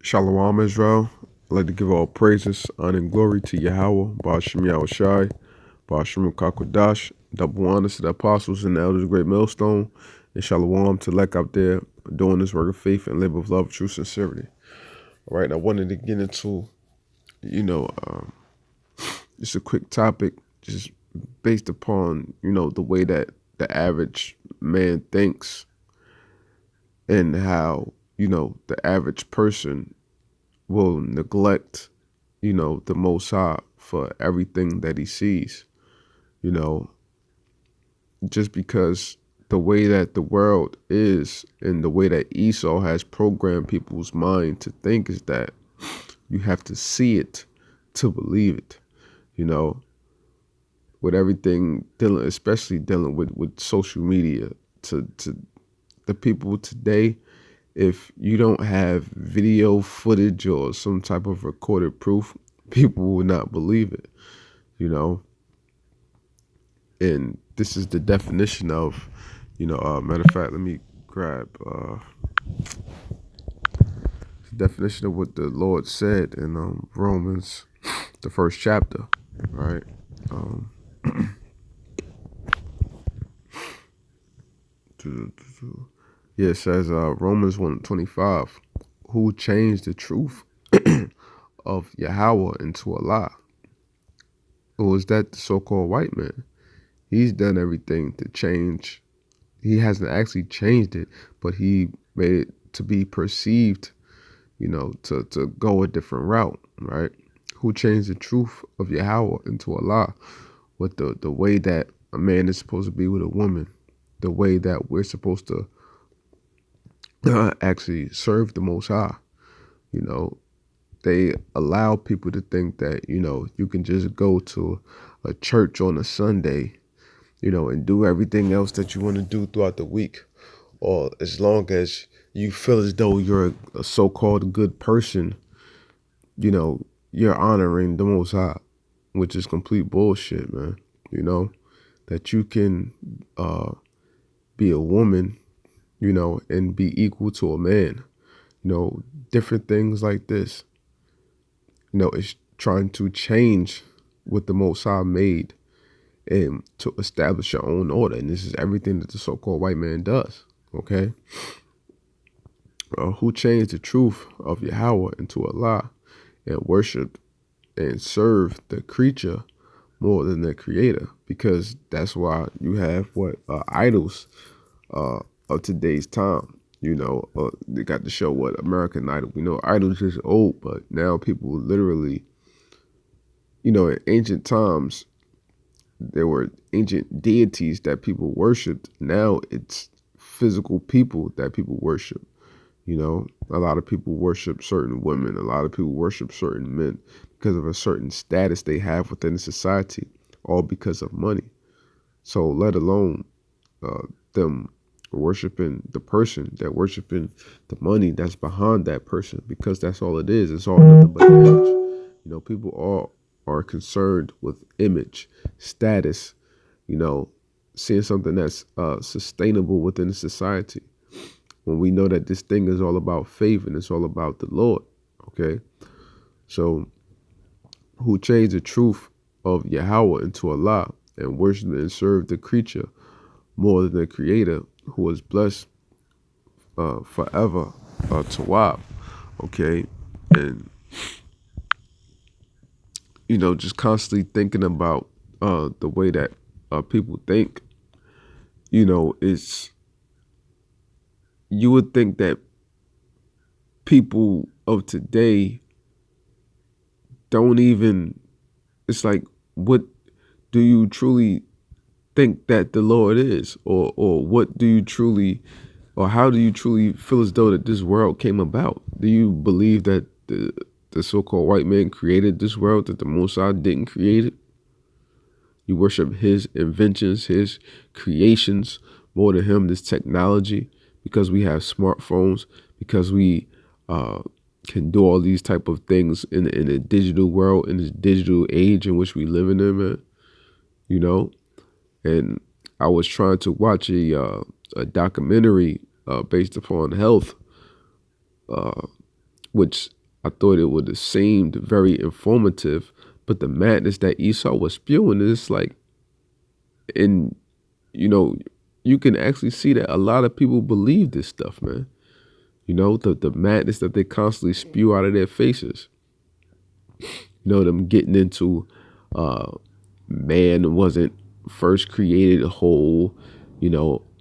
Shalom Israel. I'd like to give all praises, honor, and glory to Yahweh, Ba'ashem Yahushai, Ba'ashem Kakwadash, double honors to the apostles and the elders of Great Millstone, and Shalom to Lek out there doing this work of faith and labor of love, true sincerity. All right, I wanted to get into, just a quick topic, just based upon, the way that the average man thinks and how, the average person will neglect, the Most High for everything that he sees, you know, just because the way that the world is and the way that Esau has programmed people's mind to think is that you have to see it to believe it, you know, with everything dealing, especially dealing with social media to the people today. If you don't have video footage or some type of recorded proof, people will not believe it, and this is the definition of, matter of fact, let me grab the definition of what the Lord said in Romans, the first chapter, right? Um, yeah, it says Romans 1:25, who changed the truth of Yahweh into a lie. Or is that the so-called white man? He's done everything to change. He hasn't actually changed it, but he made it to be perceived, to go a different route, right? Who changed the truth of Yahweh into a lie with the way that a man is supposed to be with a woman, the way that we're supposed to actually serve the Most High. They allow people to think that, you can just go to a church on a Sunday, and do everything else that you want to do throughout the week. Or as long as you feel as though you're a so-called good person, you're honoring the Most High, which is complete bullshit, man. That you can be a woman, and be equal to a man. Different things like this. It's trying to change what the Most High made and to establish your own order. And this is everything that the so-called white man does, okay? Who changed the truth of Yahweh into a lie and worshiped and served the creature more than the creator, because that's why you have idols of today's time. They got to show what American Idol. We know idols is old, but now people literally, in ancient times, there were ancient deities that people worshipped. Now it's physical people that people worship. A lot of people worship certain women. A lot of people worship certain men because of a certain status they have within society, all because of money. So let alone them worshiping the person, they're worshiping the money that's behind that person, because that's all it is. It's all nothing but an image. People all are concerned with image, status, seeing something that's sustainable within society. When we know that this thing is all about faith and it's all about the Lord, okay? So, who changed the truth of Yahweh into a lie and worshiped and served the creature more than the creator, who was blessed forever to wow, okay? And, just constantly thinking about the way that people think, it's, you would think that people of today don't even, it's like, what do you truly think that the Lord is? Or what do you truly, or how do you truly feel as though that this world came about? Do you believe that the so-called white man created this world, that the Most High didn't create it? You worship his inventions, his creations more than him, this technology, because we have smartphones, because we can do all these type of things in a digital world, in this digital age in which we live in, man. And I was trying to watch a documentary based upon health, which I thought it would have seemed very informative. But the madness that Esau was spewing is like, and you know, you can actually see that a lot of people believe this stuff, man. The madness that they constantly spew out of their faces. Them getting into uh, man wasn't first created whole,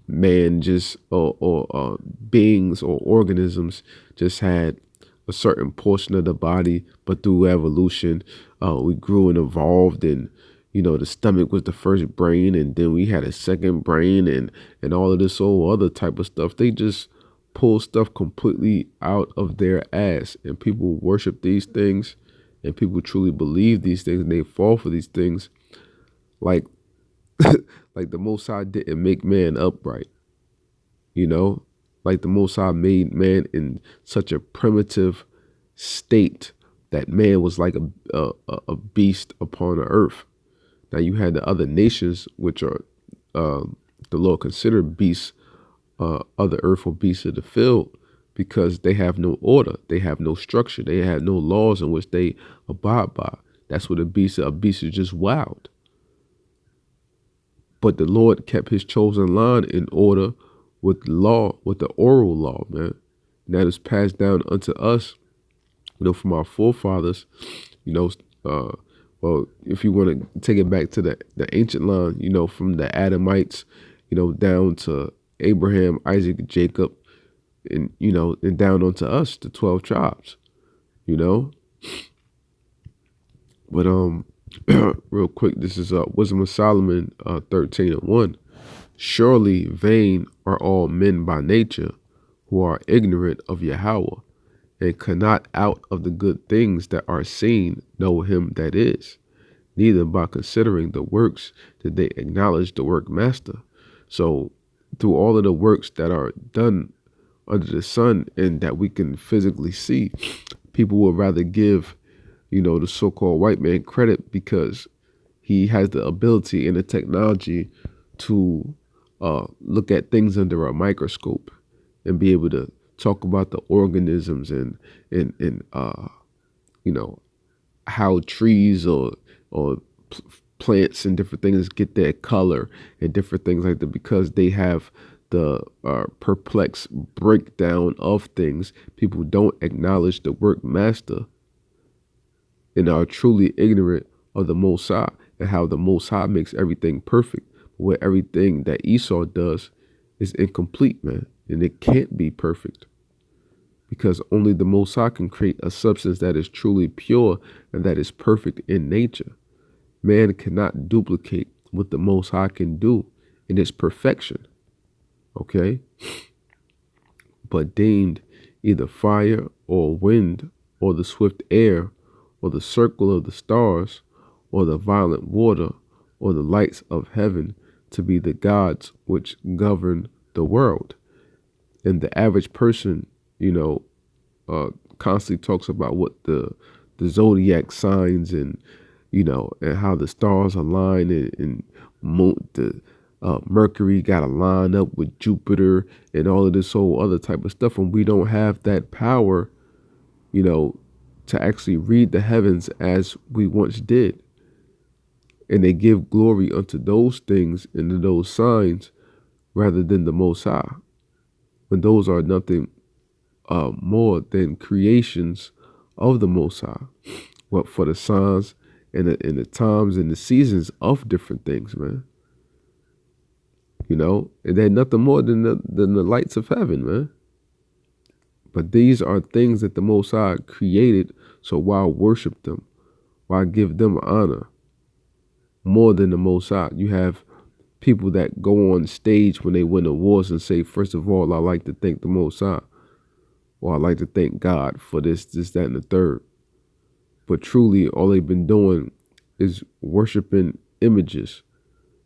man just or beings or organisms just had a certain portion of the body, but through evolution, we grew and evolved, and the stomach was the first brain, and then we had a second brain, and all of this whole other type of stuff. They just pull stuff completely out of their ass, and people worship these things, and people truly believe these things, and they fall for these things, like like the Most High didn't make man upright, like the Most High made man in such a primitive state that man was like a beast upon the earth. Now you had the other nations, which are the Lord considered beasts of the earth or beasts of the field, because they have no order, they have no structure, they have no laws in which they abide by. That's what a beast is just wild. But the Lord kept his chosen line in order with law, with the oral law, man. And that is passed down unto us, from our forefathers, well, if you want to take it back to the ancient line, from the Adamites, down to Abraham, Isaac, Jacob, and, and down onto us, the 12 tribes, But, real quick, this is Wisdom of Solomon 13:1. Surely vain are all men by nature who are ignorant of Yahweh, and cannot out of the good things that are seen know him that is, neither by considering the works did they acknowledge the workmaster. So through all of the works that are done under the sun and that we can physically see, people would rather give, the so-called white man credit because he has the ability and the technology to look at things under a microscope and be able to talk about the organisms and how trees or plants and different things get their color and different things like that, because they have the perplexed breakdown of things. People don't acknowledge the work master and are truly ignorant of the Most High and how the Most High makes everything perfect. Where everything that Esau does is incomplete, man, and it can't be perfect, because only the Most High can create a substance that is truly pure and that is perfect in nature. Man cannot duplicate what the Most High can do in its perfection, okay? But deemed either fire or wind or the swift air or the circle of the stars or the violent water or the lights of heaven to be the gods which govern the world. And the average person, constantly talks about what the zodiac signs and and how the stars align, and the Mercury got to line up with Jupiter and all of this whole other type of stuff. And we don't have that power, to actually read the heavens as we once did. And they give glory unto those things and to those signs rather than the Most High, when those are nothing more than creations of the Most High. What for the signs and the times and the seasons of different things, man. And they're nothing more than the lights of heaven, man. But these are things that the Most High created, so why worship them? Why give them honor more than the Most High? You have people that go on stage when they win awards and say, first of all, I like to thank the Most High, or I like to thank God for this, that, and the third. But truly, all they've been doing is worshiping images.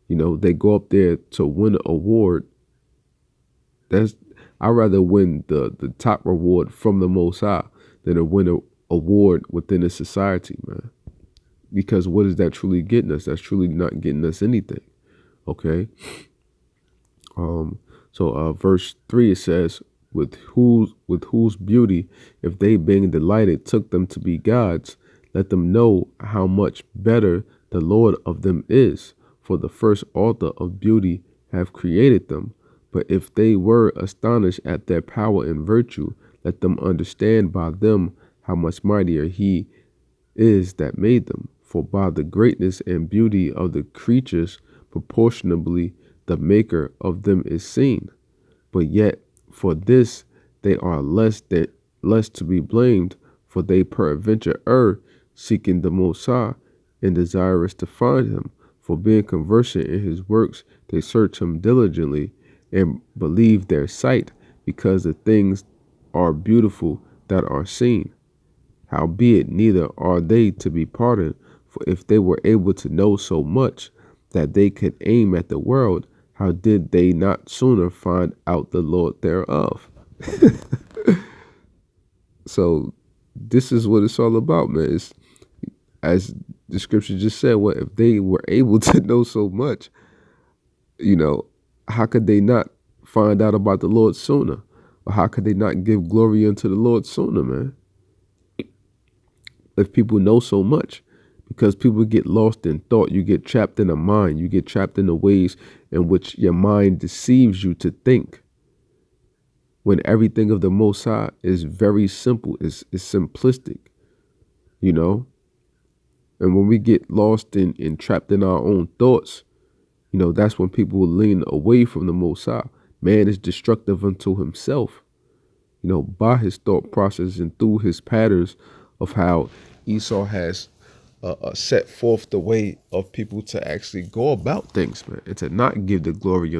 They go up there to win an award. I'd rather win the top reward from the Most High than to win an award within a society, man. Because what is that truly getting us? That's truly not getting us anything. Okay. So verse 3, it says, with whose beauty, if they being delighted took them to be gods, let them know how much better the Lord of them is, for the first author of beauty have created them. But if they were astonished at their power and virtue, let them understand by them how much mightier he is that made them. For by the greatness and beauty of the creatures, proportionably the maker of them is seen. But yet for this they are less to be blamed, for they peradventure err, seeking the Most High, and desirous to find him. For being conversant in his works, they search him diligently, and believe their sight, because the things are beautiful that are seen. Howbeit neither are they to be pardoned, for if they were able to know so much that they could aim at the world, how did they not sooner find out the Lord thereof? So this is what it's all about, man. It's, as the scripture just said, what if they were able to know so much, you know, how could they not find out about the Lord sooner? Or how could they not give glory unto the Lord sooner, man? If people know so much, because people get lost in thought, you get trapped in a mind, you get trapped in the ways in which your mind deceives you to think, when everything of the Most High is very simple, is simplistic, you know. And when we get lost in trapped in our own thoughts, you know, that's when people will lean away from the Most High. Man is destructive unto himself, you know, by his thought process and through his patterns of how Esau has set forth the way of people to actually go about things, man, and to not give the glory unto